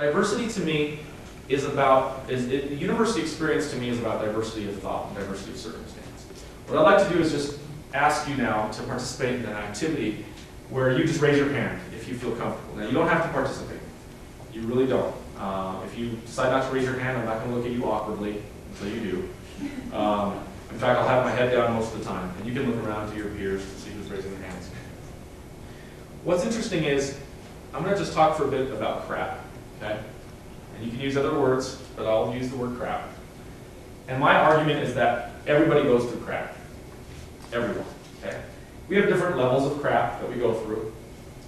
Diversity to me is about, university experience to me is about diversity of thought and diversity of circumstance. What I'd like to do is just ask you now to participate in an activity where you just raise your hand if you feel comfortable. Now, you don't have to participate. You really don't. If you decide not to raise your hand, I'm not going to look at you awkwardly until you do. In fact, I'll have my head down most of the time, and you can look around to your peers to see who's raising their hands. What's interesting is, I'm going to just talk for a bit about crap, okay? And you can use other words, but I'll use the word crap. And my argument is that everybody goes through crap. Everyone, okay? We have different levels of crap that we go through.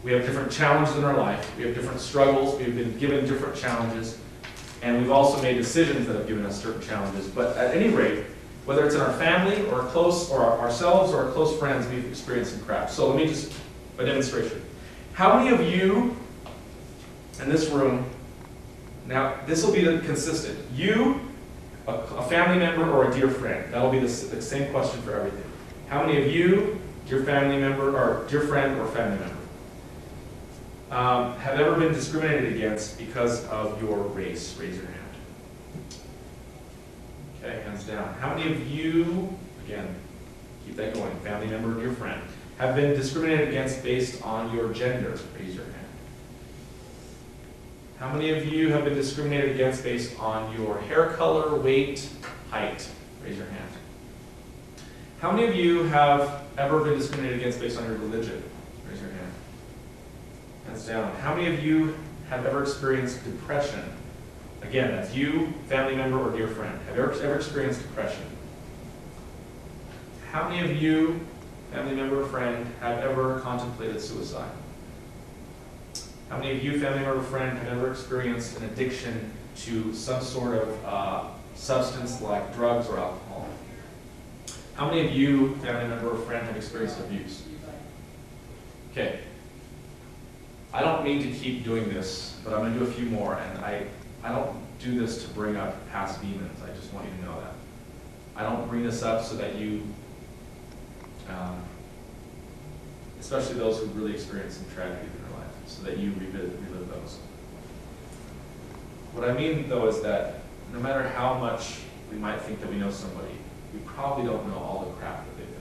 We have different challenges in our life. We have different struggles. We've been given different challenges. And we've also made decisions that have given us certain challenges. But at any rate, whether it's in our family or ourselves or our close friends, we've experienced some crap. So let me just, a demonstration. How many of you in this room, now this will be consistent, you, a family member or a dear friend, that'll be the same question for everything. How many of you, your family member, or dear friend or family member, have ever been discriminated against because of your race? Raise your hand. Okay, hands down. How many of you, again, keep that going, family member or dear friend, have been discriminated against based on your gender? Raise your hand. How many of you have been discriminated against based on your hair color, weight, height? Raise your hand. How many of you have ever been discriminated against based on your religion? Raise your hand. Hands down. How many of you have ever experienced depression? Again, that's you, family member, or dear friend. Have you ever experienced depression? How many of you, family member or friend, have ever contemplated suicide? How many of you, family member or friend, have ever experienced an addiction to some sort of substance like drugs or alcohol? How many of you, family member or friend, have experienced abuse? Okay. I don't mean to keep doing this, but I'm going to do a few more, and I don't do this to bring up past demons. I just want you to know that. I don't bring this up so that you, especially those who really experienced some tragedy in their life, so that you relive those. What I mean, though, is that no matter how much we might think that we know somebody, we probably don't know all the crap that they've been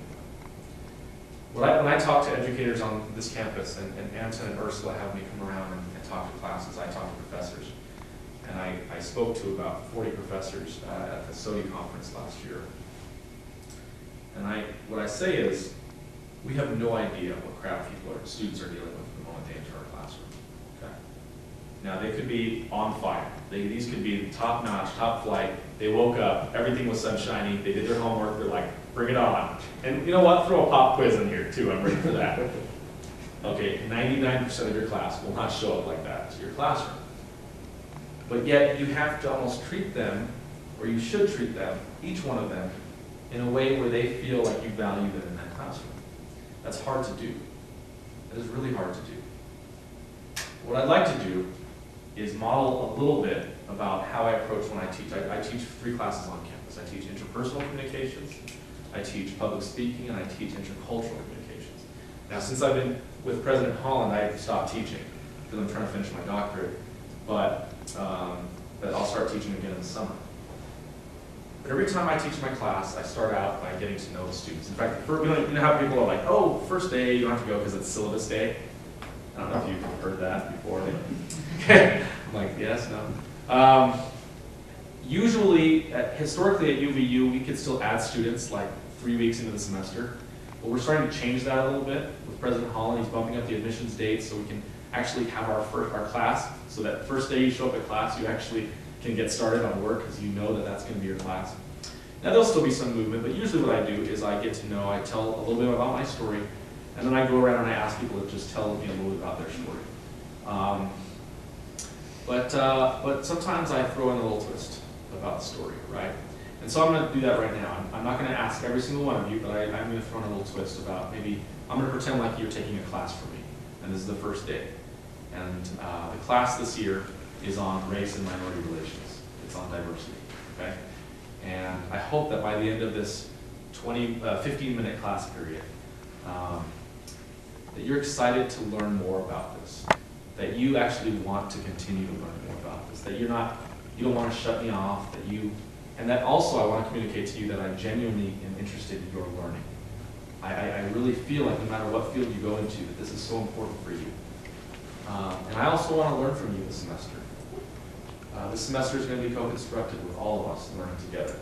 through. When I talk to educators on this campus, and Anton and Ursula have me come around and talk to classes, I talk to professors. And I spoke to about 40 professors at the SCOTs conference last year. And what I say is, we have no idea what crap students are dealing with the moment they enter our classroom. Okay? Now, they could be on fire. These could be top-notch, top flight. They woke up, everything was sunshiny, they did their homework, they're like, bring it on. And you know what? Throw a pop quiz in here, too. I'm ready for that. Okay, 99% of your class will not show up like that to your classroom. But yet, you have to almost treat them, or you should treat them, each one of them, in a way where they feel like you value them in that classroom. That's hard to do. That is really hard to do. What I'd like to do is model a little bit about how I approach when I teach. I teach 3 classes on campus. I teach interpersonal communications, I teach public speaking, and I teach intercultural communications. Now, since I've been with President Holland, I've stopped teaching because I'm trying to finish my doctorate. But I'll start teaching again in the summer. But every time I teach my class, I start out by getting to know the students. In fact, you know how people are like, oh, first day, you don't have to go because it's syllabus day? I don't know if you've heard that before. Okay. I'm like, yes, no. Usually, historically at UVU, we could still add students like 3 weeks into the semester. But we're starting to change that a little bit. With President Holland, he's bumping up the admissions dates so we can actually have our class, so that first day you show up at class, you actually can get started on work because you know that that's going to be your class. Now, there'll still be some movement, but usually what I do is I get to know, I tell a little bit about my story, and then I go around and I ask people to just tell me a little bit about their story. But sometimes I throw in a little twist about the story, right? And so I'm going to do that right now. I'm not going to ask every single one of you, but I'm going to throw in a little twist about maybe, I'm going to pretend like you're taking a class from me, and this is the first day. And the class this year is on race and minority relations. It's on diversity, okay? And I hope that by the end of this 15-minute class period, that you're excited to learn more about this, that you actually want to continue to learn more about office, that you don't want to shut me off, and that also I want to communicate to you that I genuinely am interested in your learning. I really feel like no matter what field you go into, that this is so important for you. And I also want to learn from you this semester. This semester is going to be co-constructed with all of us learning together.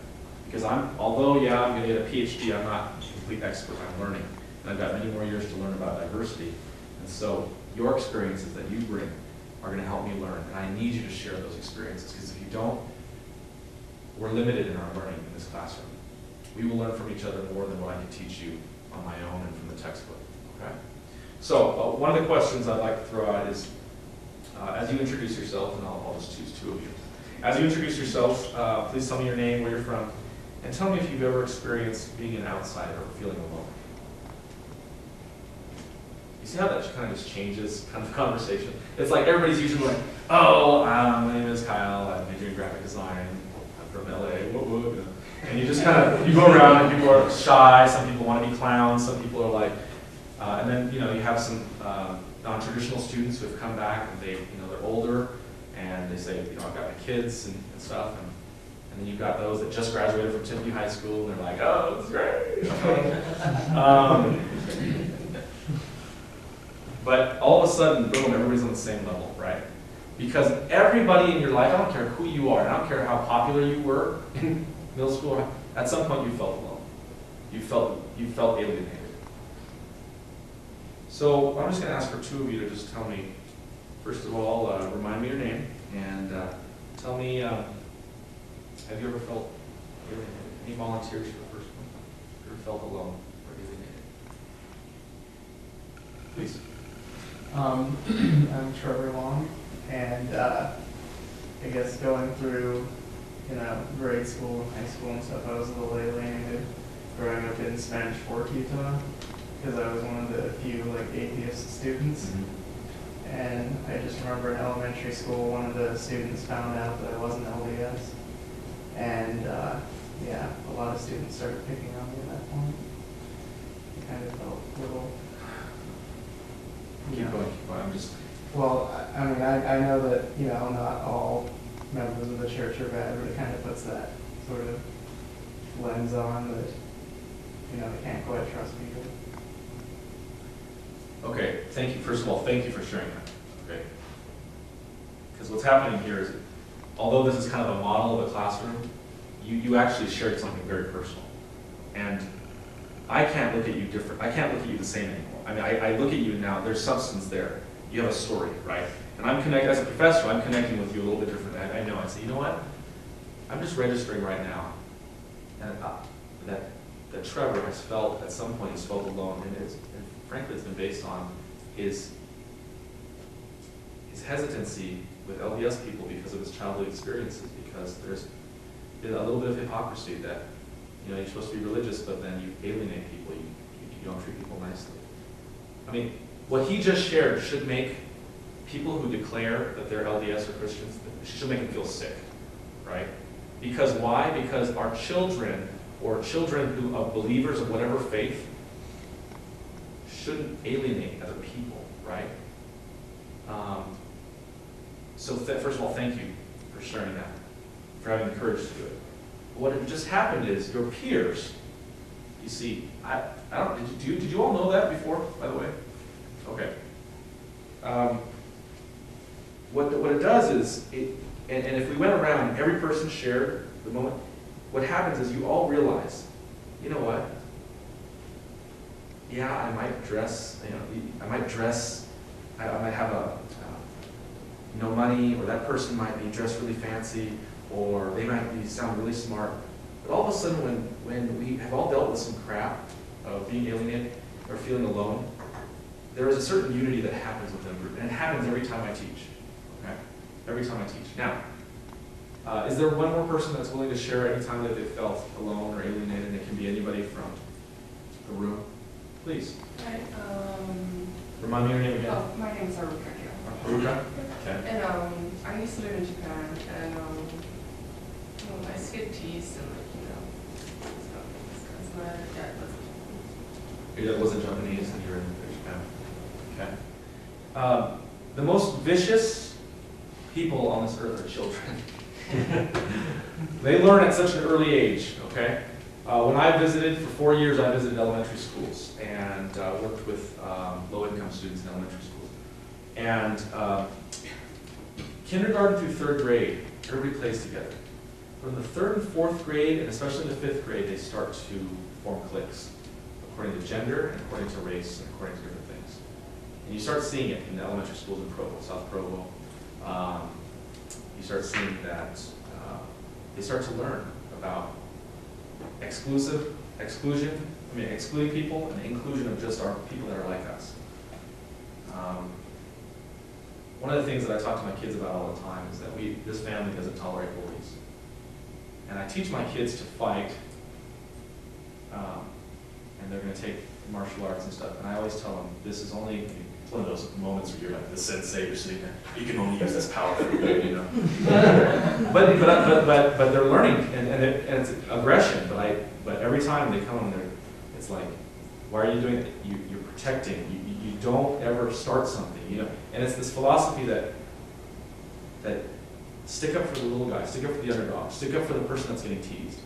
Because although I'm going to get a PhD, I'm not a complete expert, I'm learning. And I've got many more years to learn about diversity. And so your experiences that you bring are going to help me learn. And I need you to share those experiences, because if you don't, we're limited in our learning in this classroom. We will learn from each other more than what I can teach you on my own and from the textbook. Okay? So one of the questions I'd like to throw out is, as you introduce yourself, and I'll just choose two of you. As you introduce yourself, please tell me your name, where you're from, and tell me if you've ever experienced being an outsider or feeling alone. You see how that kind of just changes kind of conversation? It's like everybody's usually like, oh, my name is Kyle, I'm majoring in graphic design, I'm from LA, whoop, whoop. And you just kind of, you go around and people are shy, some people want to be clowns, some people are like, and then you have some non-traditional students who have come back and they're older and they say, I've got my kids and stuff, and then you've got those that just graduated from Timothy High School and they're like, oh, this is great. But all of a sudden, boom, everybody's on the same level, right? Because everybody in your life, I don't care who you are, I don't care how popular you were in middle school, at some point you felt alone. You felt alienated. So I'm just going to ask for two of you to just tell me, first of all, remind me your name, and tell me, have you ever felt alienated? Any volunteers for the first one? Ever felt alone or alienated? Please. I'm Trevor Long, and I guess going through, grade school and high school and stuff, I was a little alienated growing up in Spanish Fork, Utah, because I was one of the few atheist students. Mm-hmm. And I just remember in elementary school, one of the students found out that I wasn't LDS, and a lot of students started picking on me at that point. I kind of felt a little. Keep going. I'm just. Well, I mean, I know that not all members of the church are bad, but it kind of puts that sort of lens on that they can't quite trust people. Okay, thank you. First of all, thank you for sharing that. Okay, because what's happening here is, although this is kind of a model of a classroom, you actually shared something very personal, and I can't look at you different. I can't look at you the same anymore. I mean, I look at you now. There's substance there. You have a story, right? And I'm connecting as a professor. I'm connecting with you a little bit different. I know. I say, you know what? I'm just registering right now, and that Trevor has felt at some point he's felt alone, and frankly, it's been based on his hesitancy with LDS people because of his childhood experiences. Because there's been a little bit of hypocrisy that you're supposed to be religious, but then you alienate people. You don't treat people nicely. I mean, what he just shared should make people who declare that they're LDS or Christians, should make them feel sick, right? Because why? Because our children, or children of believers of whatever faith, shouldn't alienate other people, right? So first of all, thank you for sharing that, for having the courage to do it. What had just happened is your peers, you see, I don't, did you all know that before, by the way? Okay. What it does is, and if we went around and every person shared the moment, what happens is you all realize, you know what? Yeah, I might dress, I might have no money, or that person might be dressed really fancy, or they might sound really smart. But all of a sudden, when we have all dealt with some crap of being alienated or feeling alone, there is a certain unity that happens within the group, and it happens every time I teach. Okay, every time I teach. Now, is there one more person that's willing to share any time that they felt alone or alienated? And it can be anybody from the room. Please. Hi. Remind me your name again. Oh, my name is Aruka. Aruka? Okay. And I used to live in Japan, and I skipped teas and stuff because my dad wasn't. Your dad wasn't Japanese, and you were in Japan. Okay. The most vicious people on this earth are children. They learn at such an early age, okay? When I visited, for 4 years, I visited elementary schools and worked with low-income students in elementary schools. And kindergarten through 3rd grade, everybody plays together. But in the 3rd and 4th grade, and especially in the 5th grade, they start to form cliques, according to gender, and according to race, and according to different things. And you start seeing it in the elementary schools in Provo, South Provo. You start seeing that they start to learn about exclusion, excluding people, and the inclusion of just our people that are like us. One of the things that I talk to my kids about all the time is that this family doesn't tolerate bullies. And I teach my kids to fight, and they're going to take martial arts and stuff. And I always tell them, this is only, it's one of those moments where you're like the sensei, you're sitting there, you can only use this power for good, you know. but they're learning, and it's aggression. But every time they come in, it's like, why are you doing it? You're protecting. You don't ever start something, you know. And it's this philosophy that stick up for the little guy, stick up for the underdog, stick up for the person that's getting teased.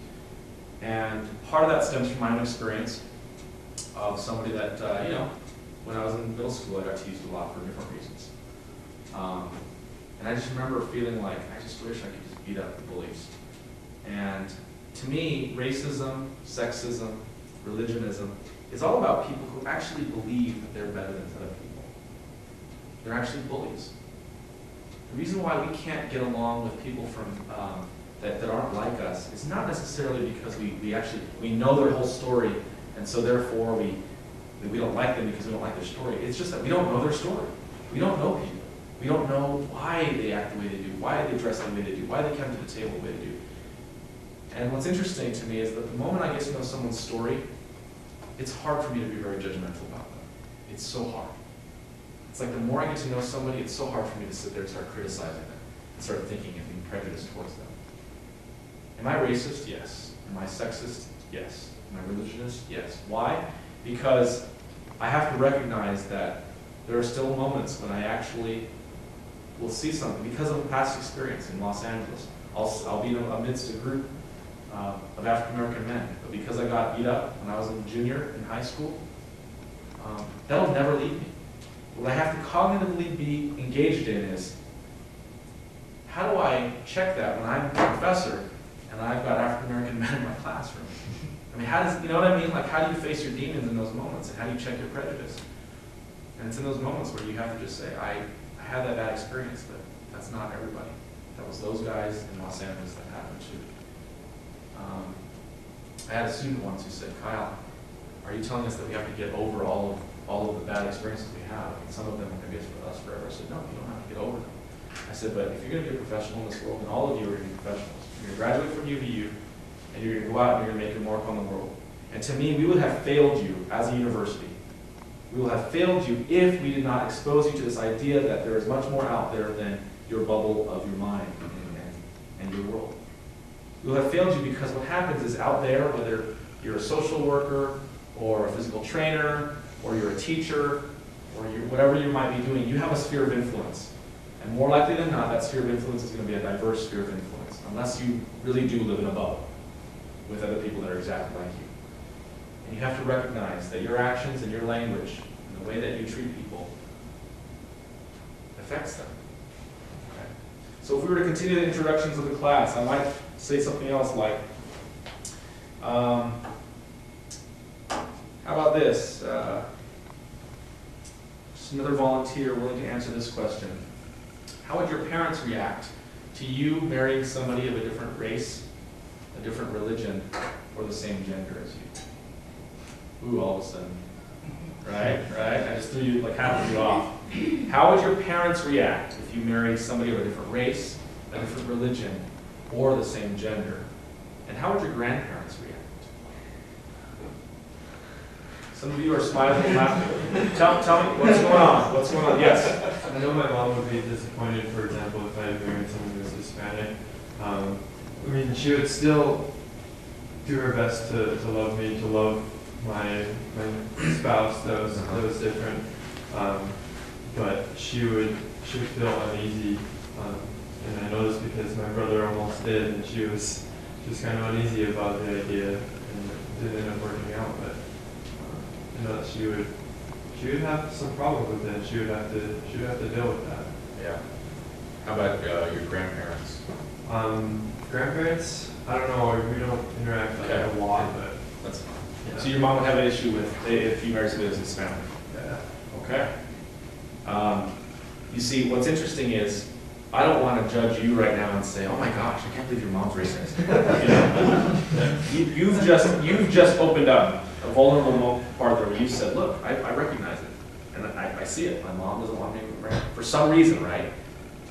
And part of that stems from my own experience of somebody that, you know, when I was in middle school, I got teased a lot for different reasons. And I just remember feeling like, I just wish I could just beat up the bullies. And to me, racism, sexism, religionism, it's all about people who actually believe that they're better than other people. They're actually bullies. The reason why we can't get along with people from that aren't like us is not necessarily because we know their whole story, and so therefore we don't like them because we don't like their story. It's just that we don't know their story. We don't know people. We don't know why they act the way they do, why they dress the way they do, why they come to the table the way they do. And what's interesting to me is that the moment I get to know someone's story, it's hard for me to be very judgmental about them. It's so hard. It's like the more I get to know somebody, it's so hard for me to sit there and start criticizing them and start thinking and being prejudiced towards them. Am I racist? Yes. Am I sexist? Yes. Am I religionist? Yes. Why? Because I have to recognize that there are still moments when I actually will see something because of a past experience in Los Angeles. I'll be amidst a group of African American men, but because I got beat up when I was a junior in high school, that'll never leave me. What I have to cognitively be engaged in is, how do I check that when I'm a professor and I've got African American men in my classroom? I mean, you know what I mean? Like, how do you face your demons in those moments, and how do you check your prejudice? And it's in those moments where you have to just say, I had that bad experience, but that's not everybody. That was those guys in Los Angeles that happened to. I had a student once who said, Kyle, are you telling us that we have to get over all of the bad experiences we have? I mean, some of them are going to be with us forever. I said, no, you don't have to get over them. I said, but if you're going to be a professional in this world, and all of you are going to be professionals, you're going to graduate from UVU, and you're going to go out and you're going to make your mark on the world. And to me, we would have failed you as a university. We will have failed you if we did not expose you to this idea that there is much more out there than your bubble of your mind and your world. We will have failed you because what happens is out there, whether you're a social worker or a physical trainer or you're a teacher or whatever you might be doing, you have a sphere of influence. And more likely than not, that sphere of influence is going to be a diverse sphere of influence, unless you really do live in a bubble with other people that are exactly like you. And you have to recognize that your actions and your language and the way that you treat people affects them. Okay? So if we were to continue the introductions of the class, I might say something else like, how about this? Just another volunteer willing to answer this question. How would your parents react to you marrying somebody of a different race, a different religion, or the same gender as you? Ooh, all of a sudden. Right? I just threw you, like, half of you off. How would your parents react if you married somebody of a different race, a different religion, or the same gender? And how would your grandparents react? Some of you are smiling and laughing. Tell me, what's going on? What's going on? Yes? I know my mom would be disappointed, for example, if I had married someone who was Hispanic. I mean, she would still do her best to love me, to love my spouse that was different. But she would feel uneasy And I know this because my brother almost did, and she was kind of uneasy about the idea, and it didn't end up working out. But I know that she would have some problems with it. She would have to deal with that. Yeah. How about your grandparents? Grandparents, I don't know. We don't interact like a lot, but That's fine. yeah. So your mom would have an issue with if you married somebody who's Hispanic. Yeah. Okay. You see, what's interesting is I don't want to judge you right now and say, "Oh my gosh, I can't believe your mom's racist." You've just opened up a vulnerable part where you said, "Look, I recognize it, and I see it. My mom doesn't want me to marry for some reason, right?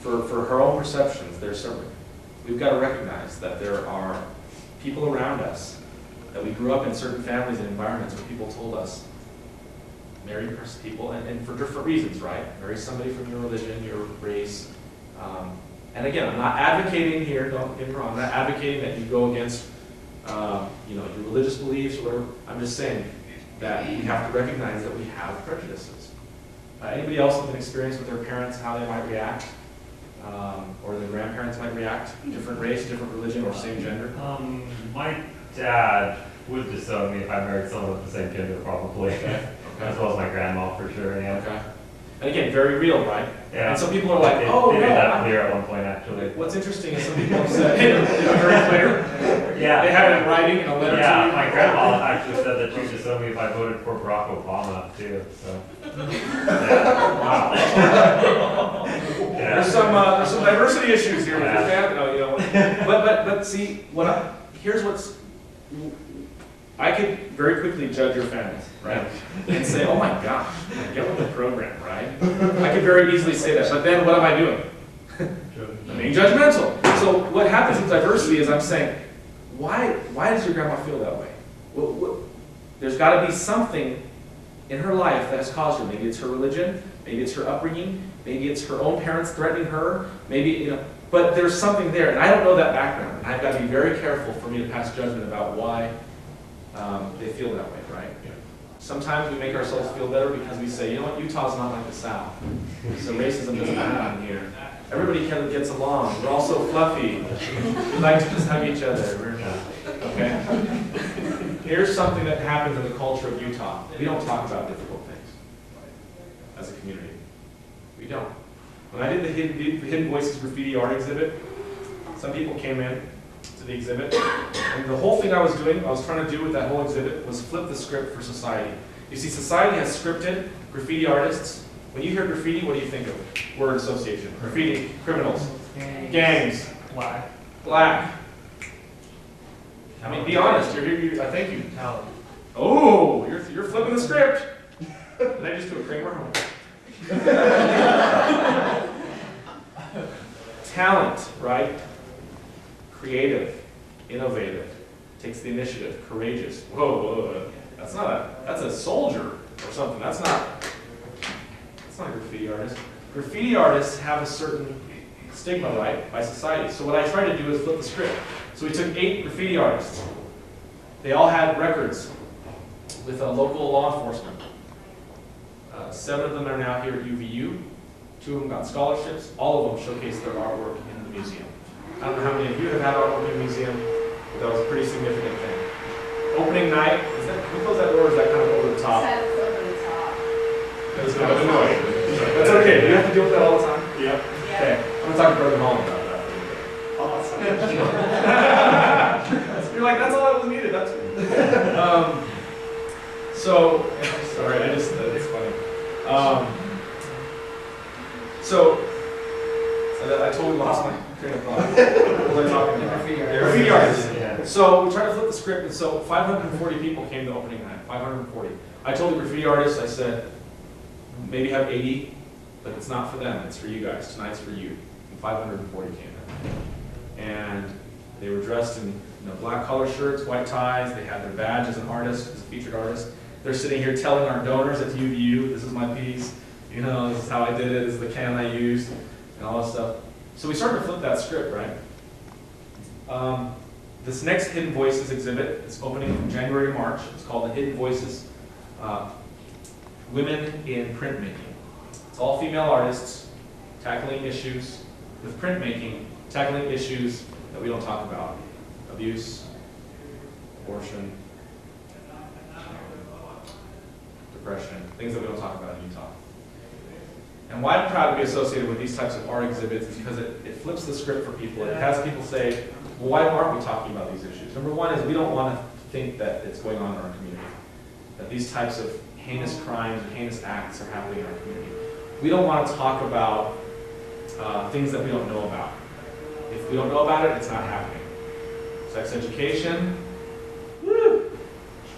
For her own perceptions, there's certainly. We've got to recognize that there are people around us that we grew up in certain families and environments where people told us, marry people, and for different reasons, right? Marry somebody from your religion, your race." And again, I'm not advocating here, don't get me wrong, I'm not advocating that you go against your religious beliefs or whatever. I'm just saying that we have to recognize that we have prejudices. Anybody else with an experience with their parents, how they might react, or their grandparents might react, different race, different religion, or same gender? My dad would disown me if I married someone with the same gender, probably. Okay. As well as my grandma, for sure, yeah. Okay. And again, very real, right? Yeah. And some people are like, They "Oh, made no." that clear at one point, actually. What's interesting is some people have said, very clear. Yeah. They have it in writing in a letter to Yeah, you. my grandma actually said that she would disown me if I voted for Barack Obama, too, so. Yeah. Wow. There's some diversity issues here with your Yeah. family. But see, here's what's. I could very quickly judge your family, right? And say, "Oh my gosh, get with the program," right? I could very easily say that, but then what am I doing? I'm being judgmental. So what happens with diversity is I'm saying, why does your grandma feel that way? There's got to be something in her life that has caused her. Maybe it's her religion, maybe it's her upbringing, maybe it's her own parents threatening her, maybe, but there's something there, and I don't know that background, and I've got to be very careful for me to pass judgment about why they feel that way, right? Yeah. Sometimes we make ourselves feel better because we say, "You know what, Utah's not like the South, so racism doesn't happen here. Everybody kind of gets along. We're all so fluffy. We like to just hug each other." Okay? Here's something that happens in the culture of Utah. We don't talk about difficult things as a community. We don't. When I did the Hidden Voices graffiti art exhibit, some people came in to the exhibit, and the whole thing I was trying to do with that whole exhibit was flip the script for society. You see, society has scripted graffiti artists. When you hear graffiti, what do you think of? Word association. Graffiti, criminals, gangs, black. I mean, be honest. You're here. I thank you. Talent. Oh, you're flipping the script. Did I just do a Kramer? Talent, right? Creative, innovative, takes the initiative, courageous. Whoa, that's a soldier or something. That's not a graffiti artist. Graffiti artists have a certain stigma, right, by society. So what I tried to do is flip the script. So we took 8 graffiti artists. They all had records with a local law enforcement. 7 of them are now here at UVU. 2 of them got scholarships. All of them showcased their artwork in the museum. I don't know how many of you have had artwork in the museum, but that was a pretty significant thing. Opening night, can we close that door, or is that kind of over the top? That's over the top. That's kind of annoying. That's okay. Do you have to deal with that all the time? Yep. Okay. I'm going to talk to Brother Holland about that. You're like, that's all that was needed. That's sorry, it's funny. I totally lost my train of thought. What was I talking about? Graffiti artists. Yeah. So we tried to flip the script, and so 540 people came to opening night. 540. I told the graffiti artists, I said, maybe have 80, but it's not for them. It's for you guys. Tonight's for you. And 540 came in, and they were dressed in black collar shirts, white ties. They had their badge as an artist, as a featured artist. They're sitting here telling our donors at UVU, "This is my piece. This is how I did it. This is the can I used," and all that stuff. So we started to flip that script, right? This next Hidden Voices exhibit is opening from January to March. It's called the Hidden Voices Women in Printmaking. It's all female artists tackling issues with printmaking, tackling issues that we don't talk about. Abuse, abortion, depression, things that we don't talk about in Utah. And why I'm proud to be associated with these types of art exhibits is because it flips the script for people. It has people say, well, why aren't we talking about these issues? Number one is we don't want to think that it's going on in our community, that these types of heinous crimes and heinous acts are happening in our community. We don't want to talk about things that we don't know about. If we don't know about it, it's not happening. Sex education, woo!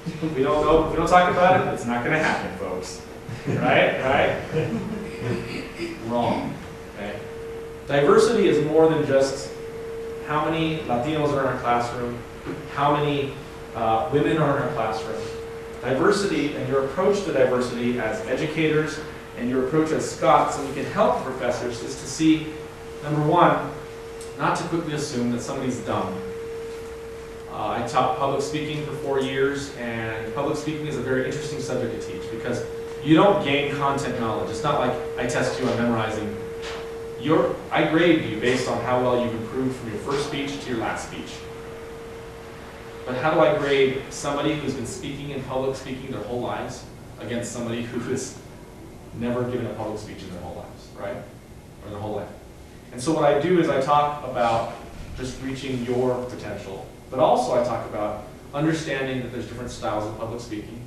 If we don't talk about it, it's not going to happen, folks. Right? Wrong. Okay? Diversity is more than just how many Latinos are in our classroom, how many women are in our classroom. Diversity and your approach to diversity as educators and your approach as SCOTs, and we can help professors, is to see, number one, not to quickly assume that somebody's dumb. I taught public speaking for 4 years, and public speaking is a very interesting subject to teach because you don't gain content knowledge. It's not like I test you on memorizing. I grade you based on how well you've improved from your first speech to your last speech. But how do I grade somebody who's been speaking in public speaking their whole lives against somebody who has never given a public speech in their whole lives, right? Or their whole life. And so what I do is I talk about just reaching your potential, but also I talk about understanding that there's different styles of public speaking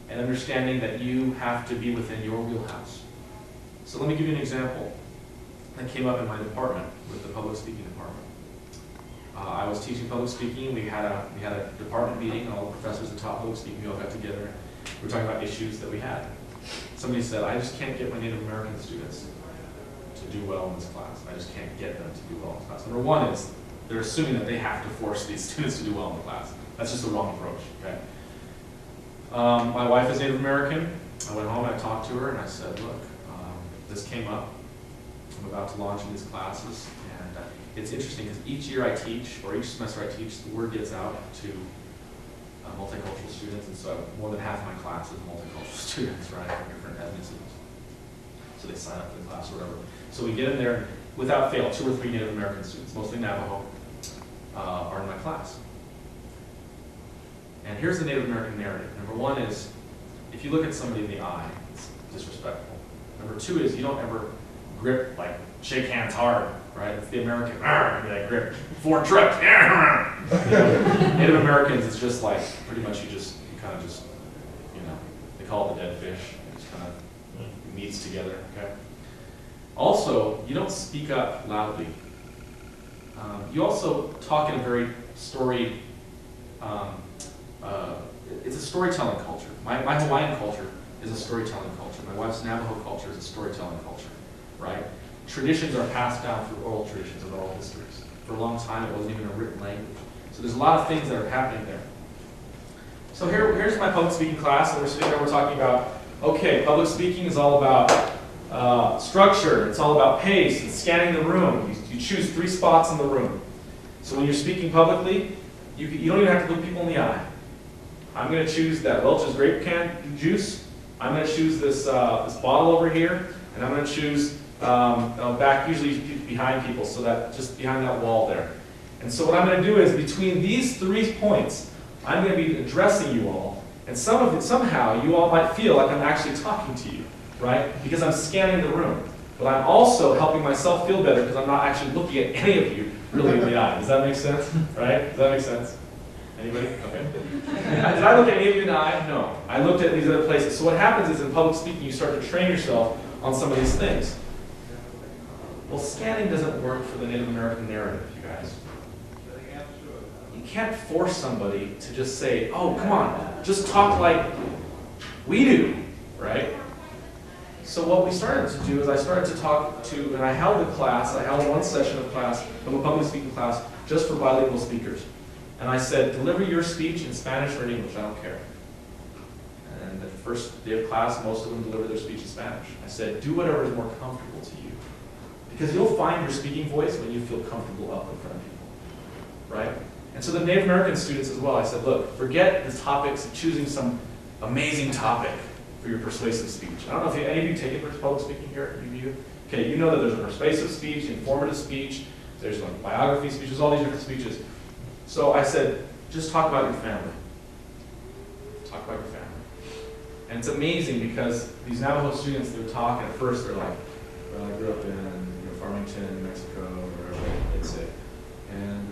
and understanding that you have to be within your wheelhouse. So let me give you an example that came up in my department with the public speaking department. I was teaching public speaking. We had a department meeting, and all the professors that taught public speaking, we all got together. We were talking about issues that we had. Somebody said, I just can't get my Native American students to do well in this class. I just can't get them to do well in this class. Number one is they're assuming that they have to force these students to do well in the class. That's just the wrong approach. Okay. My wife is Native American. I went home and I talked to her and I said, look, this came up. I'm about to launch in these classes. And it's interesting because each year I teach, or each semester I teach, the word gets out to multicultural students, and so more than half my class is multicultural students, right, from different ethnicities. So they sign up for the class or whatever. So we get in there, without fail, 2 or 3 Native American students, mostly Navajo, are in my class. And here's the Native American narrative. Number one is, if you look at somebody in the eye, it's disrespectful. Number two is, you don't ever grip, like, shake hands hard, right? It's the American, that grip. Ford truck, Native Americans, it's just like, pretty much you kind of just, they call it the dead fish. It just kind of meets together, okay? Also, you don't speak up loudly. You also talk in a very it's a storytelling culture. My Hawaiian culture is a storytelling culture. My wife's Navajo culture is a storytelling culture, right? Traditions are passed down through oral traditions and oral histories. For a long time, it wasn't even a written language. So there's a lot of things that are happening there. So here's my public speaking class, and we're sitting there, we're talking about, okay, public speaking is all about structure, it's all about pace, and scanning the room. You choose 3 spots in the room. So when you're speaking publicly, you don't even have to look people in the eye. I'm going to choose that Welch's grape can juice. I'm going to choose this bottle over here, and I'm going to choose back, usually behind people, so that just behind that wall there. And so what I'm going to do is between these 3 points, I'm going to be addressing you all, and somehow you all might feel like I'm actually talking to you, right? Because I'm scanning the room. But I'm also helping myself feel better because I'm not actually looking at any of you really in the eye. Does that make sense? Right? Does that make sense? Anybody? Okay. Did I look at any of you in the eye? No. I looked at these other places. So what happens is in public speaking, you start to train yourself on some of these things. Well, scanning doesn't work for the Native American narrative, you guys. You can't force somebody to just say, oh, come on, just talk like we do, right? So what we started to do is I started to talk to, and I held a class, I held one session of class, of a public speaking class, just for bilingual speakers. And I said, deliver your speech in Spanish or in English, I don't care. And the first day of class, most of them delivered their speech in Spanish. I said, do whatever is more comfortable to you. Because you'll find your speaking voice when you feel comfortable up in front of people, right? And so the Native American students as well, I said, look, forget the topics of choosing some amazing topic for your persuasive speech. I don't know if any of you take public speaking here at UVU. Okay, you know that there's a persuasive speech, informative speech, there's like biography speech, there's all these different speeches. So I said, just talk about your family. Talk about your family. And it's amazing because these Navajo students, they're talking, at first they're like, well, I grew up in Farmington, New Mexico, or wherever they'd say. And,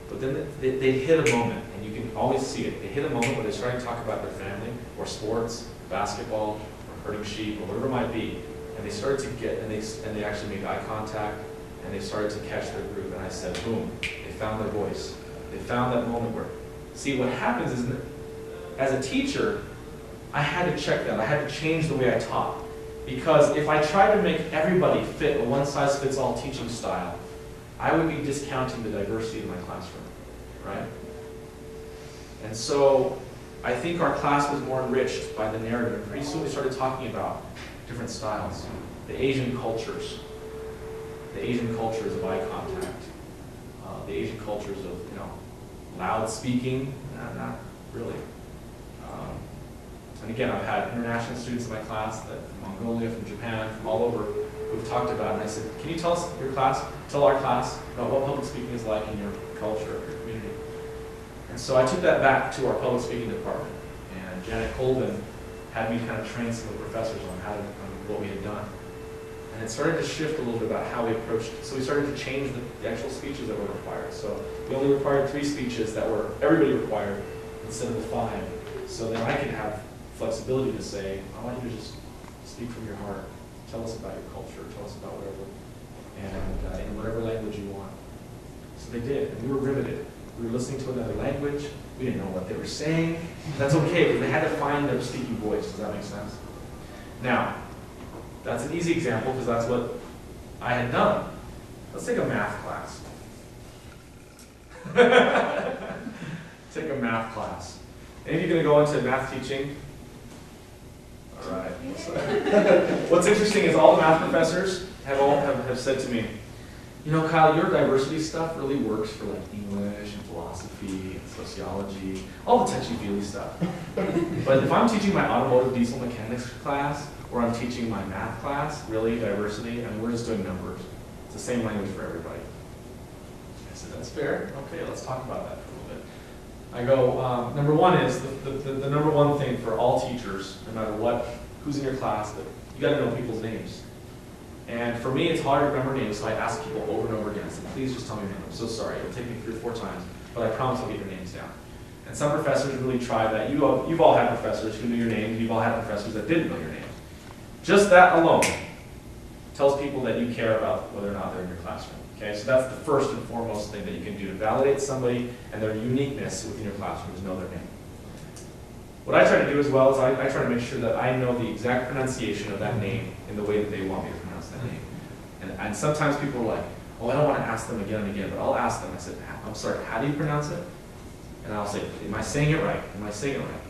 but then they hit a moment, and you can always see it. They hit a moment where they start to talk about their family, or sports, basketball, or herding sheep, or whatever it might be. And they started to get, and they actually made eye contact, and they started to catch their groove. And I said, boom, they found their voice. They found that moment where, see, what happens is, as a teacher, I had to check that. I had to change the way I taught. Because if I tried to make everybody fit a one-size-fits-all teaching style, I would be discounting the diversity in my classroom, right? And so I think our class was more enriched by the narrative. And pretty soon we started talking about different styles, the Asian cultures of eye contact, the Asian cultures of, loud speaking, not really. And again, I've had international students in my class that from Mongolia, from Japan, from all over, who've talked about it. And I said, can you tell us tell our class about what public speaking is like in your culture, your community? And so I took that back to our public speaking department. And Janet Colvin had me kind of train some of the professors on what we had done. And it started to shift a little bit about how we approached it. So we started to change the actual speeches that were required. So we only required 3 speeches that were everybody required instead of the 5. So then I could have flexibility to say, I want you to just speak from your heart. Tell us about your culture. Tell us about whatever, and in whatever language you want. So they did, and we were riveted. We were listening to another language. We didn't know what they were saying. That's okay, because they had to find their speaking voice. Does that make sense? Now, that's an easy example, because that's what I had done. Let's take a math class. Take a math class. Any of you going to go into math teaching? All right. What's interesting is all the math professors have said to me, Kyle, your diversity stuff really works for like English and philosophy and sociology, all the touchy-feely stuff. But if I'm teaching my automotive diesel mechanics class, or I'm teaching my math class, really, diversity, we're just doing numbers. It's the same language for everybody. I said, that's fair. Okay, let's talk about that for a little bit. I go, number one is, the number one thing for all teachers, no matter who's in your class, that you gotta know people's names. And for me, it's hard to remember names, so I ask people over and over again. I said, please just tell me your name. I'm so sorry. It'll take me 3 or 4 times, but I promise I'll get your names down. And some professors really try that. You've all had professors who knew your names. You've all had professors that didn't know your names. Just that alone tells people that you care about whether or not they're in your classroom. Okay, so that's the first and foremost thing that you can do to validate somebody and their uniqueness within your classroom is know their name. What I try to do as well is I try to make sure that I know the exact pronunciation of that name in the way that they want me to pronounce that name. And sometimes people are like, oh, I don't want to ask them again and again, but I'll ask them. I said, I'm sorry, how do you pronounce it? And I'll say, am I saying it right? Am I saying it right?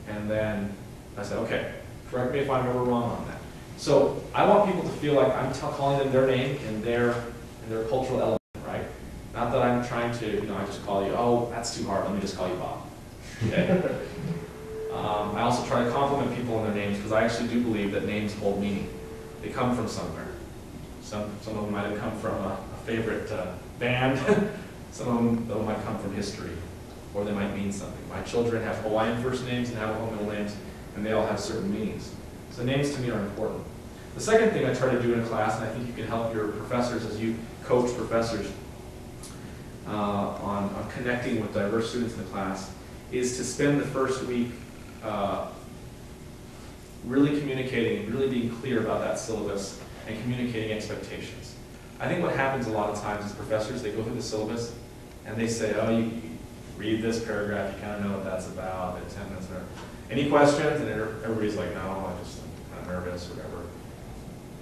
And then I said, okay, correct me if I'm ever wrong on that. So I want people to feel like I'm calling them their name and their cultural element, right? Not that I'm trying to, I just call you, oh, that's too hard, let me just call you Bob. Okay? I also try to compliment people on their names because I actually do believe that names hold meaning. They come from somewhere. Some of them might have come from a favorite band. Some of them might come from history, or they might mean something. My children have Hawaiian first names and Navajo middle names, and they all have certain meanings. So names to me are important. The second thing I try to do in a class, and I think you can help your professors as you coach professors on connecting with diverse students in the class, is to spend the first week really communicating, really being clear about that syllabus and communicating expectations. I think what happens a lot of times is professors, they go through the syllabus and they say, oh, you read this paragraph, you kind of know what that's about, at 10 minutes, whatever. Any questions? And everybody's like, no, I'm kind of nervous, or whatever.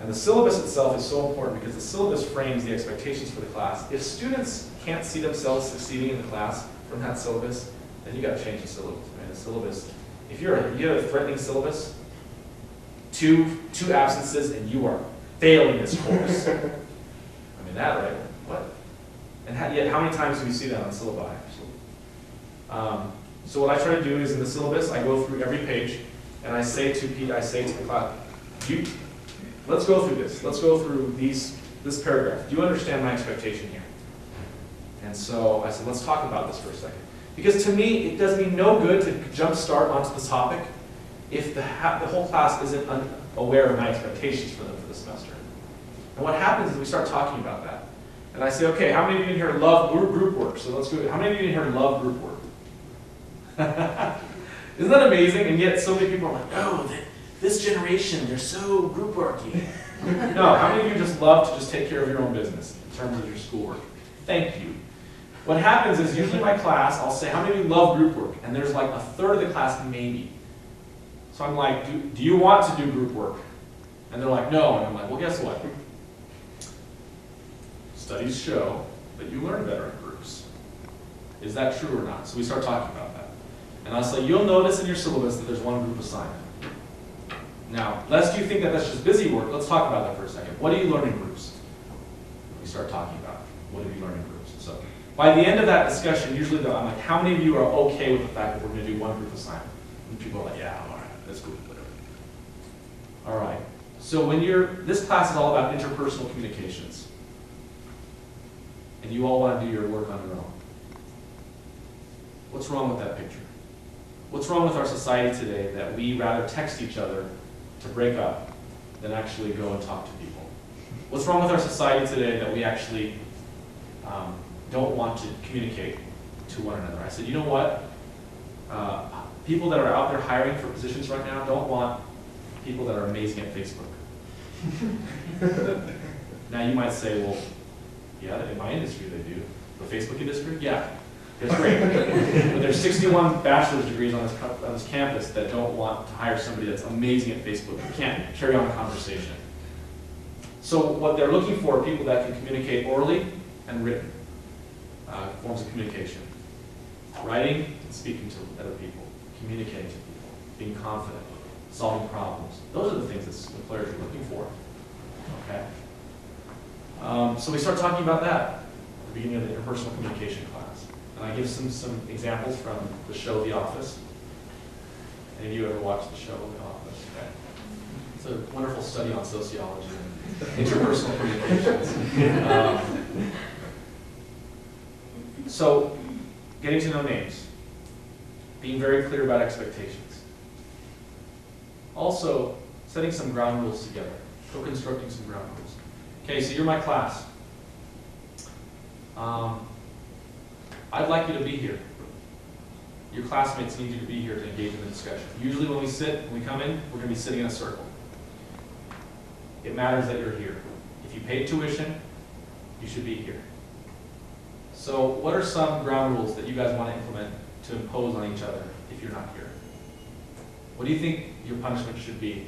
And the syllabus itself is so important because the syllabus frames the expectations for the class. If students can't see themselves succeeding in the class from that syllabus, then you got to change the syllabus. Right? The syllabus. If you have a threatening syllabus, two absences, and you are failing this course. I mean that, right? What? And yet, how many times do we see that on syllabi? So what I try to do is in the syllabus, I go through every page, and I say to the class, let's go through this. Let's go through this paragraph. Do you understand my expectation here? And so I said, let's talk about this for a second. Because to me, it does me no good to jump start onto the topic if the whole class isn't aware of my expectations for them for the semester. And what happens is we start talking about that. And I say, okay, how many of you in here love group work? So let's go, how many of you in here love group work? Isn't that amazing? And yet so many people are like, oh, this generation, they're so group worky. No, how many of you just love to just take care of your own business in terms of your schoolwork? Thank you. What happens is usually in my class, I'll say, how many of you love group work? And there's like a third of the class, maybe. So I'm like, do you want to do group work? And they're like, no. And I'm like, well, guess what? Studies show that you learn better in groups. Is that true or not? So we start talking about that. And I'll say, you'll notice in your syllabus that there's one group assignment. Now, lest you think that that's just busy work, let's talk about that for a second. What do you learn in groups? We start talking about what do you learn in groups. So by the end of that discussion, usually though, I'm like, how many of you are okay with the fact that we're going to do one group assignment? And people are like, yeah, all right, that's cool, whatever. All right. So when this class is all about interpersonal communications, and you all want to do your work on your own. What's wrong with that picture? What's wrong with our society today that we rather text each other to break up than actually go and talk to people? What's wrong with our society today that we actually don't want to communicate to one another? I said, you know what? People that are out there hiring for positions right now don't want people that are amazing at Facebook. Now you might say, well, yeah, in my industry they do. The Facebook industry? Yeah, it's great. But there's 61 bachelor's degrees on this campus that don't want to hire somebody that's amazing at Facebook. You can't carry on a conversation. So what they're looking for are people that can communicate orally and written forms of communication. Writing and speaking to other people, communicating to people, being confident, solving problems. Those are the things that employers are looking for. Okay? So we start talking about that at the beginning of the interpersonal communication class. And I give some examples from the show The Office. Any of you ever watched the show The Office? Okay. It's a wonderful study on sociology and interpersonal communications. So getting to know names. Being very clear about expectations. Also, setting some ground rules together. Co-constructing some ground rules. Okay, so you're my class. I'd like you to be here. Your classmates need you to be here to engage in the discussion. Usually when we come in, we're going to be sitting in a circle. It matters that you're here. If you paid tuition, you should be here. So what are some ground rules that you guys want to implement to impose on each other if you're not here? What do you think your punishment should be?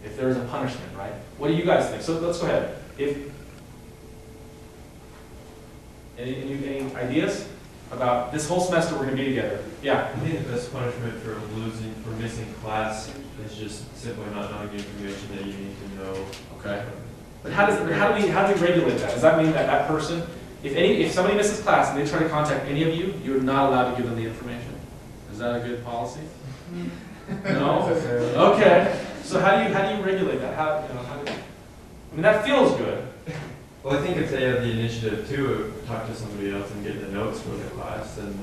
If there's a punishment, right? What do you guys think? So let's go ahead. Any ideas about this whole semester we're going to be together? Yeah. I think the best punishment for missing class is just simply not knowing the information that you need to know. Okay. But how do we regulate that? Does that mean that that person, if somebody misses class and they try to contact any of you, you're not allowed to give them the information? Is that a good policy? No. Okay. So how do you regulate that? I mean, that feels good. Well, I think if they have the initiative to talk to somebody else and get the notes for the class, then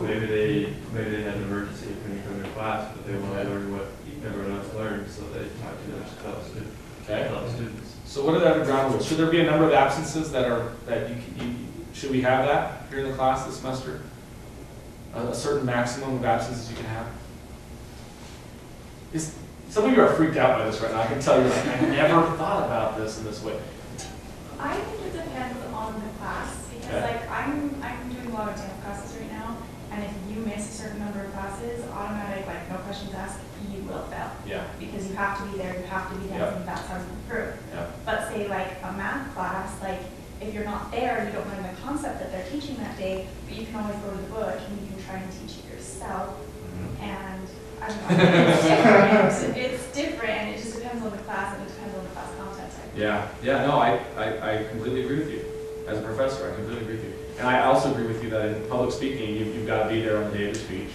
maybe they had an emergency couldn't come to class, but they want to learn what everyone else learned, so they talk to their fellow students. So what are the other ground rules? Should there be a number of absences should we have that here in the class this semester? A certain maximum of absences you can have? Some of you are freaked out by this right now. I can tell you, like, I never thought about this in this way. I think it depends on the class because, like, I'm doing a lot of dance classes right now, and if you miss a certain number of classes, automatic, like, no questions asked, you will fail. Yeah. Because you have to be there, you have to be dancing. That's how you improve. Yeah. But say, like, a math class, like, if you're not there, you don't learn the concept that they're teaching that day, but you can always go to the book and you can try and teach it yourself. And I don't know, it's different, and it just depends on the class, and it depends on the class content. Yeah, no, I completely agree with you. As a professor, I completely agree with you. And I also agree with you that in public speaking, you've got to be there on the day of the speech,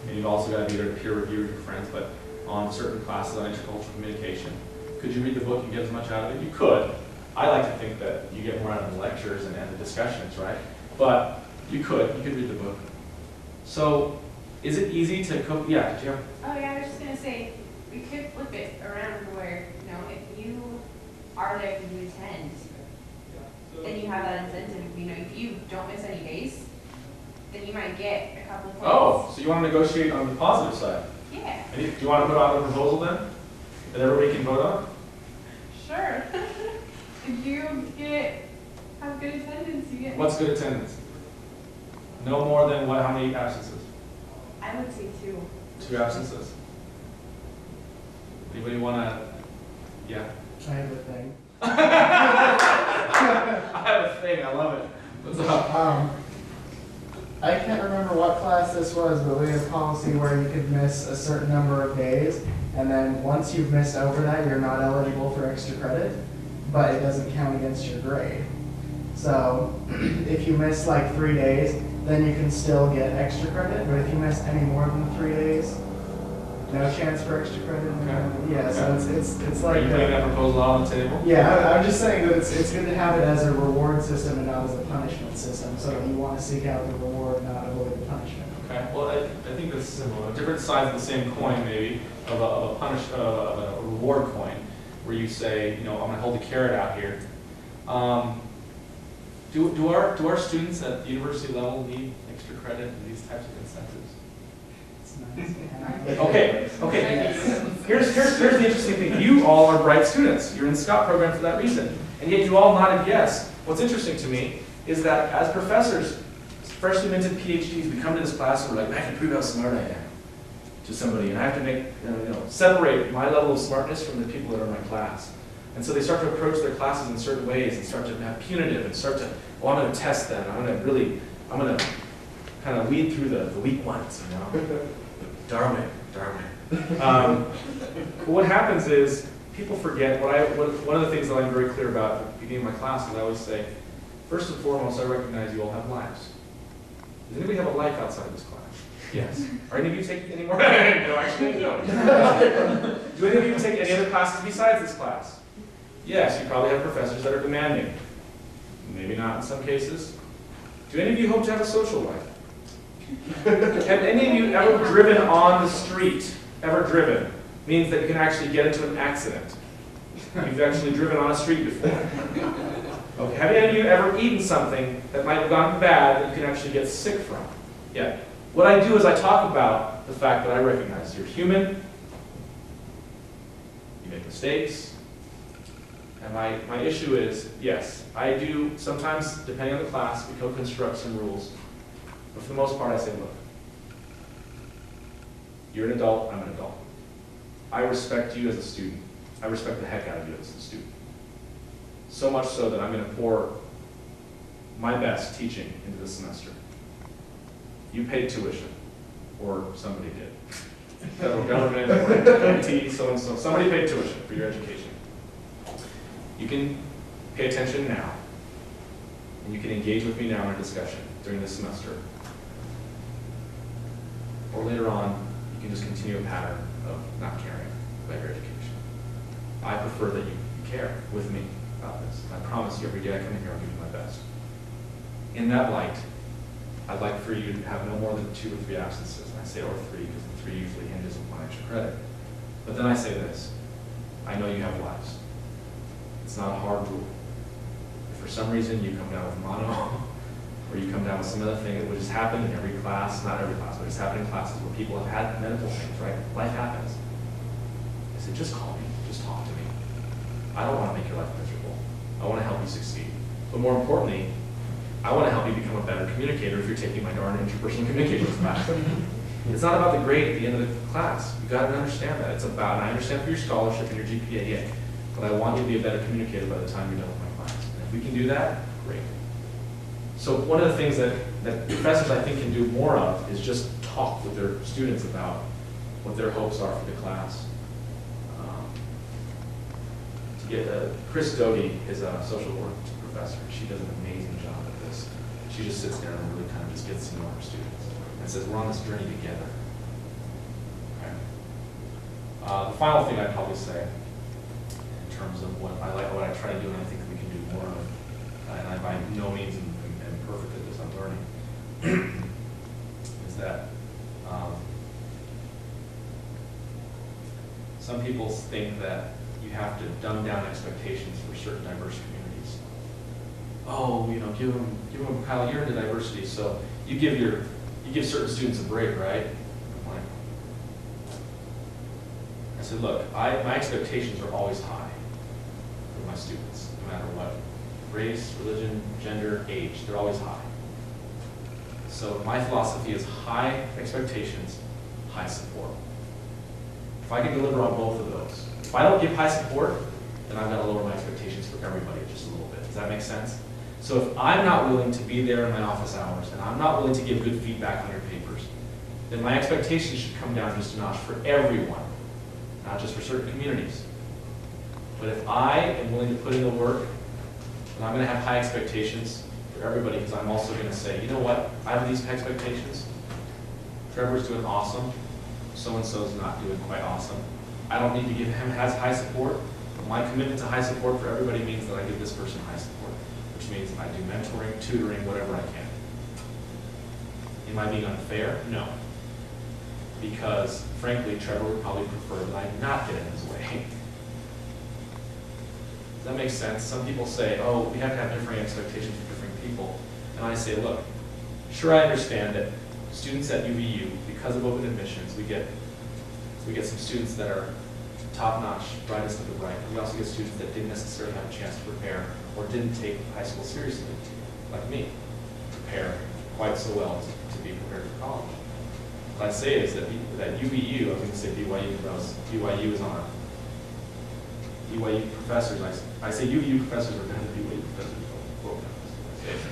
and you've also got to be there to peer review with your friends, but on certain classes on intercultural communication, Could you read the book and get as much out of it? You could. I like to think that you get more out of the lectures and the discussions, right? But you could read the book. So, is it easy to cope? Yeah, did you have? Oh yeah, I was just gonna say, we could flip it around where, you know, if you are there to do attend, then you have that incentive. You know, if you don't miss any days, then you might get a couple points. Oh, so you want to negotiate on the positive side? Yeah. And do you want to put out a proposal then? That everybody can vote on? Sure. If you have good attendance, you get. What's good attendance? No more than what? How many absences? I would say 2. 2 absences. Anybody want to? Yeah. I have a thing. I have a thing. I love it. What's up? I can't remember what class this was, but we had a policy where you could miss a certain number of days, and then once you've missed over that, you're not eligible for extra credit, but it doesn't count against your grade. So if you miss like 3 days, then you can still get extra credit, but if you miss any more than 3 days, no chance for extra credit. Okay. Yeah, so it's like. Are you putting that proposal on the table? Yeah, I'm just saying that it's good to have it as a reward system and not as a punishment system, so you want to seek out the reward, not avoid the punishment. Okay. Well, I think that's similar. Different sides of the same coin, maybe, of a reward coin, where you say, you know, I'm going to hold the carrot out here. Do our students at the university level need extra credit and these types of incentives? Okay. Here's the interesting thing. You all are bright students. You're in the SCOT program for that reason. And yet you all nodded yes. What's interesting to me is that as professors, freshly minted PhDs, we come to this class and we're like, I can prove how smart I am to somebody. And I have to make, separate my level of smartness from the people that are in my class. And so they start to approach their classes in certain ways and start to have punitive and start to, oh, I'm going to test them. I'm going to kind of weed through the weak ones, you know. Darwin. What happens is people forget one of the things that I'm very clear about at the beginning of my class is I always say, first and foremost, I recognize you all have lives. Does anybody have a life outside of this class? Yes. Are any of you taking any more? No, actually, no. Do any of you take any other classes besides this class? Yes, you probably have professors that are demanding. Maybe not in some cases. Do any of you hope to have a social life? Have any of you ever driven on the street? Ever driven? Means that you can actually get into an accident. You've actually driven on a street before. Okay. Have any of you ever eaten something that might have gone bad that you can actually get sick from? Yeah. What I do is I talk about the fact that I recognize you're human, you make mistakes, and my issue is, yes, I do sometimes, depending on the class, we co-construct some rules. But for the most part, I say, look, you're an adult, I'm an adult. I respect you as a student. I respect the heck out of you as a student. So much so that I'm going to pour my best teaching into this semester. You paid tuition, or somebody did. Federal government, or MIT, so-and-so. Somebody paid tuition for your education. You can pay attention now, and you can engage with me now in a discussion during this semester. Or later on, you can just continue a pattern of not caring about your education. I prefer that you care with me about this. I promise you every day I come in here, I'll give you my best. In that light, I'd like for you to have no more than 2 or 3 absences. And I say or 3 because the 3 usually hinges upon extra credit. But then I say this, I know you have lives. It's not a hard rule. If for some reason you come down with mono, or you come down with some other thing that would just happen in every class, not every class, but it's happened in classes where people have had medical things, right? Life happens. I said, just call me, just talk to me. I don't want to make your life miserable. I want to help you succeed. But more importantly, I want to help you become a better communicator if you're taking my darn interpersonal communications class. It's not about the grade at the end of the class. You've got to understand that. It's about, and I understand for your scholarship and your GPA, yeah, but I want you to be a better communicator by the time you're done with my class. And if we can do that, great. So one of the things that professors, I think, can do more of is just talk with their students about what their hopes are for the class. Chris Doty is a social work professor. She does an amazing job at this. She just sits there and really kind of just gets to know her students and says, we're on this journey together. Okay. The final thing I'd probably say terms of what I like, what I try to do, and I think we can do more of. And I by no means am perfect at this. I'm learning. Is that some people think that you have to dumb down expectations for certain diverse communities. Oh, you know, give them, Kyle, you're into diversity, so you give certain students a break, right? I'm like, I said, look, my expectations are always high for my students, no matter what. Race, religion, gender, age, they're always high. So my philosophy is high expectations, high support. If I can deliver on both of those, if I don't give high support, then I've got to lower my expectations for everybody just a little bit. Does that make sense? So if I'm not willing to be there in my office hours, and I'm not willing to give good feedback on your papers, then my expectations should come down just a notch for everyone, not just for certain communities. But if I am willing to put in the work, then I'm going to have high expectations for everybody, because I'm also going to say, you know what, I have these expectations. Trevor's doing awesome. So-and-so's not doing quite awesome. I don't need to give him high support. My commitment to high support for everybody means that I give this person high support, which means I do mentoring, tutoring, whatever I can. Am I being unfair? No. Because, frankly, Trevor would probably prefer that I not get in his way. Does that make sense? Some people say, oh, we have to have differing expectations for different people. And I say, look, sure, I understand that students at UVU, because of open admissions, we get some students that are top-notch, brightest of the bright. We also get students that didn't necessarily have a chance to prepare or didn't take high school seriously, like me, prepare quite so well to be prepared for college. What I say is that UVU, I was going to say BYU, but BYU is on a BYU professors. I say UVU professors are better than BYU professors.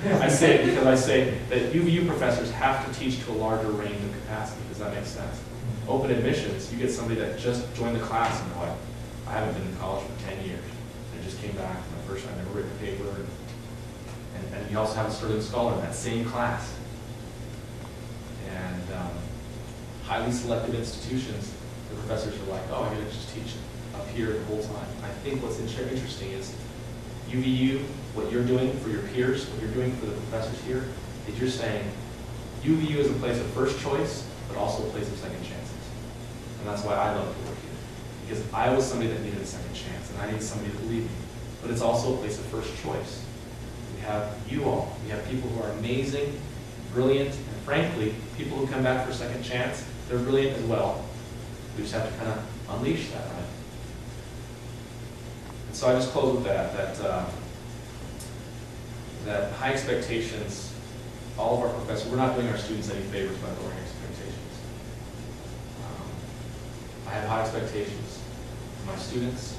I say it because I say that UVU professors have to teach to a larger range of capacity. Does that make sense? Open admissions, you get somebody that just joined the class and they're like, I haven't been in college for 10 years. I just came back for my first time, I've never written a paper. And you also have a sterling scholar in that same class. And highly selective institutions, the professors are like, oh, I'm going to just teach up here the whole time. I think what's interesting is UVU, what you're doing for your peers, what you're doing for the professors here, is you're saying UVU is a place of first choice, but also a place of second chances. And that's why I love to work here. Because I was somebody that needed a second chance, and I needed somebody to believe me. But it's also a place of first choice. We have you all. We have people who are amazing, brilliant, and frankly, people who come back for a second chance, they're brilliant as well. We just have to kind of unleash that, right? And so I just close with that high expectations, all of our professors, we're not doing our students any favors by lowering expectations. I have high expectations for my students.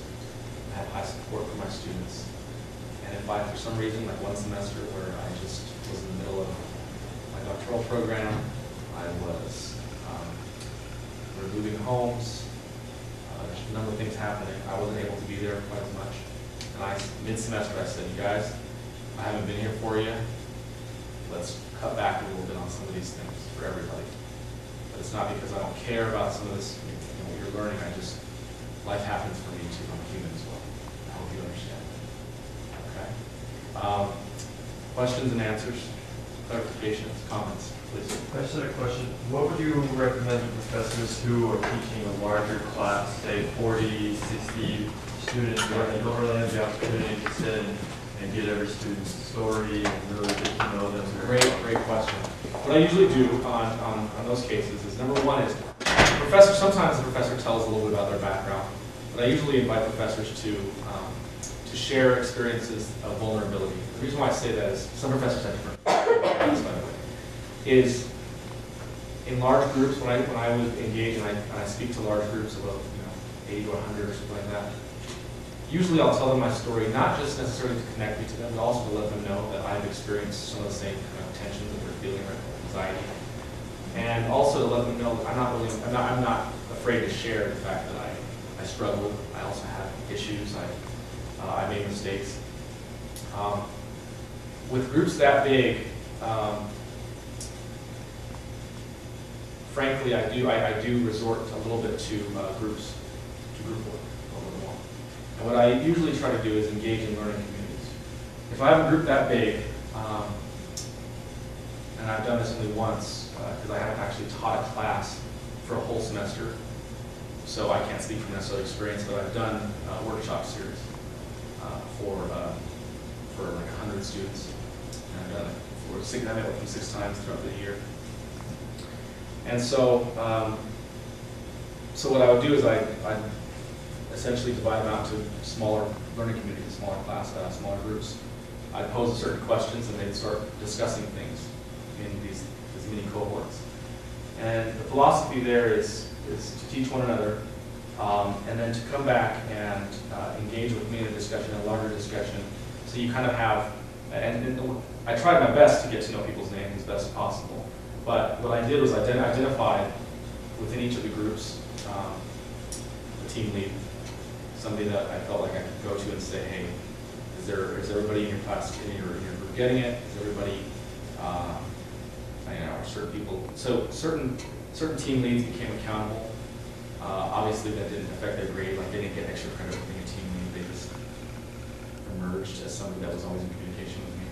I have high support for my students. And if I, for some reason, like one semester where I just was in the middle of my doctoral program, I was we were moving homes, there's a number of things happening. I wasn't able to be there quite as much. And mid-semester, I said, you guys, I haven't been here for you. Let's cut back a little bit on some of these things for everybody. But it's not because I don't care about some of this, what you're learning. Life happens for me too. I'm human as well. I hope you understand. Okay. Questions and answers, clarifications, comments, please. I just had a question. What would you recommend to professors who are teaching a larger class, say 40, 60 students, where they don't really have the opportunity to sit and get every student's story and really get to know them? Great question. What I usually do on those cases is, number one is, sometimes the professor tells a little bit about their background, but I usually invite professors to share experiences of vulnerability. The reason why I say that is some professors have different backgrounds, by the way, is in large groups, when I would engage and I speak to large groups of 80 to 100 or something like that, usually I'll tell them my story, not just necessarily to connect me to them, but also to let them know that I've experienced some of the same kind of tensions that they're feeling, right, anxiety. And also to let them know that I'm not afraid to share the fact that I struggled. I also have issues. I made mistakes. With groups that big, frankly, I do resort a little bit to group work a little bit more. And what I usually try to do is engage in learning communities. If I have a group that big, and I've done this only once, because I haven't actually taught a class for a whole semester, so I can't speak from necessarily experience, but I've done a workshop series for like 100 students. And I've done it for I met with them 6 times throughout the year. And so, so what I would do is I'd essentially divide them out to smaller learning communities, smaller smaller groups. I'd pose certain questions and they'd start discussing things in these mini cohorts. And the philosophy there is to teach one another, and then to come back and engage with me in a discussion, a larger discussion. So you kind of have, and I tried my best to get to know people's names as best as possible. But what I did was I identified within each of the groups a team lead, somebody that I felt like I could go to and say, hey, is everybody in your class, in your group getting it? Is everybody, are certain people, so certain team leads became accountable. Obviously that didn't affect their grade, like they didn't get extra credit for being a team lead, they just emerged as somebody that was always in communication with me.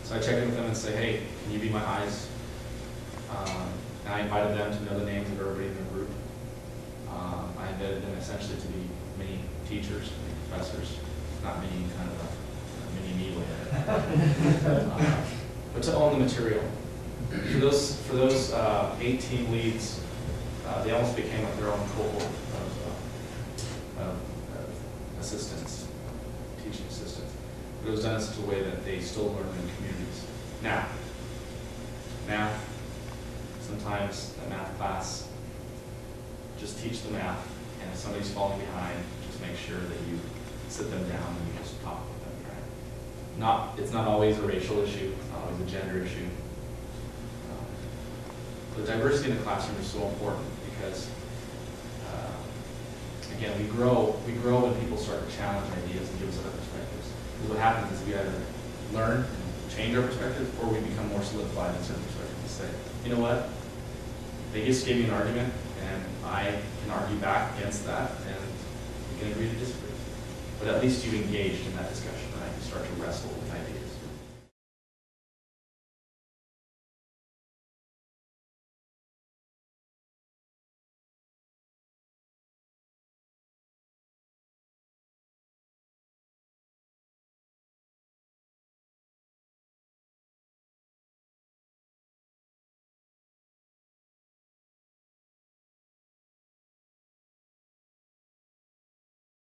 So I checked in with them and say, hey, can you be my eyes? And I invited them to know the names of everybody in their group. I invited them essentially to be mini teachers, mini professors, not mini kind of a mini me way, but to own the material. For those 8 team leads, they almost became like their own cohort of assistants, teaching assistants. But it was done in such a way that they still learn in communities. Now, math, sometimes a math class, just teach the math, and if somebody's falling behind, just make sure that you sit them down and you just talk with them, right? It's not always a racial issue, it's not always a gender issue. The diversity in the classroom is so important because, again, we grow when people start to challenge ideas and give us other perspectives. Because what happens is we either learn and change our perspectives, or we become more solidified in certain perspectives and say, you know what, they just gave me an argument, and I can argue back against that, and we can agree to disagree. But at least you engaged in that discussion, right? You start to wrestle with ideas.